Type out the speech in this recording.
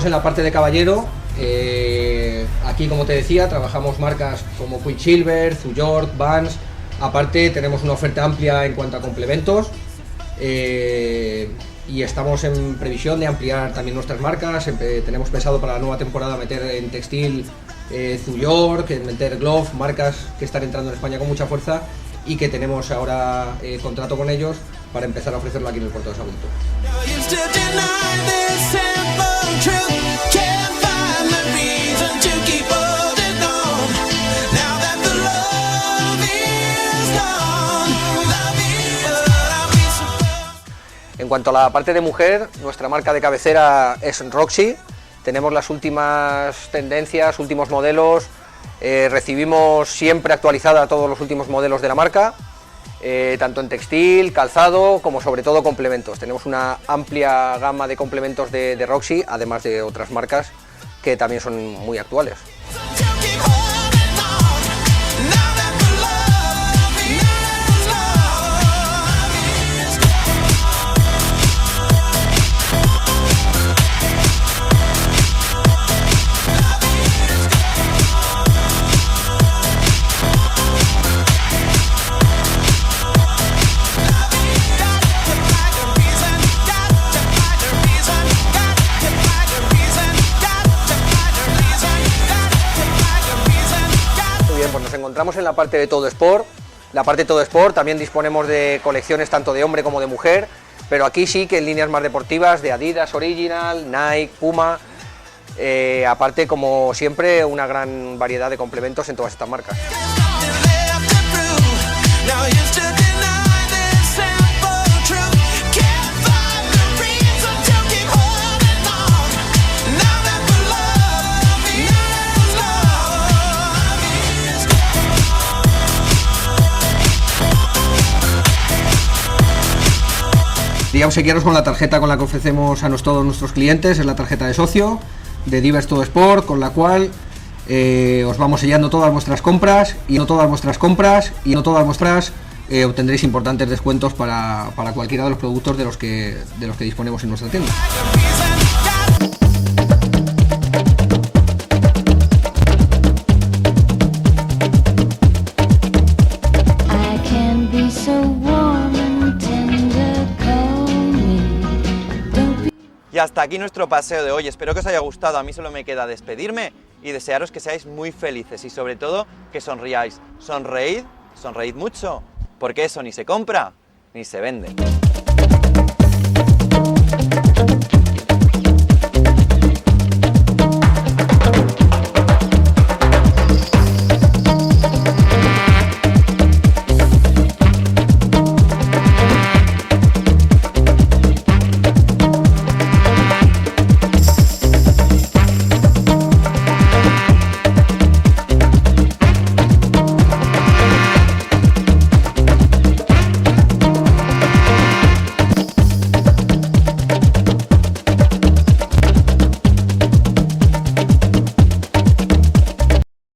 en la parte de caballero. Aquí, como te decía, trabajamos marcas como Quicksilver, York, Vans. Aparte tenemos una oferta amplia en cuanto a complementos, y estamos en previsión de ampliar también nuestras marcas. Tenemos pensado para la nueva temporada meter en textil York, meter Glove, marcas que están entrando en España con mucha fuerza y que tenemos ahora contrato con ellos para empezar a ofrecerlo aquí en el puerto de Sagunto. En cuanto a la parte de mujer, nuestra marca de cabecera es Roxy. Tenemos las últimas tendencias, últimos modelos, recibimos siempre actualizada todos los últimos modelos de la marca, tanto en textil, calzado, como sobre todo complementos. Tenemos una amplia gama de complementos de Roxy, además de otras marcas que también son muy actuales. Pues nos encontramos en la parte de Todo Sport. La parte de Todo Sport también disponemos de colecciones tanto de hombre como de mujer, pero aquí sí que en líneas más deportivas de Adidas Original, Nike, Puma, aparte, como siempre, una gran variedad de complementos en todas estas marcas. Quería obsequiaros con la tarjeta con la que ofrecemos a todos nuestros clientes, es la tarjeta de socio de Divers Todo Sport, con la cual os vamos sellando todas vuestras compras y no todas vuestras compras obtendréis importantes descuentos para cualquiera de los productos de los que disponemos en nuestra tienda. Y hasta aquí nuestro paseo de hoy, espero que os haya gustado. A mí solo me queda despedirme y desearos que seáis muy felices y sobre todo que sonriáis. Sonreíd mucho, porque eso ni se compra ni se vende.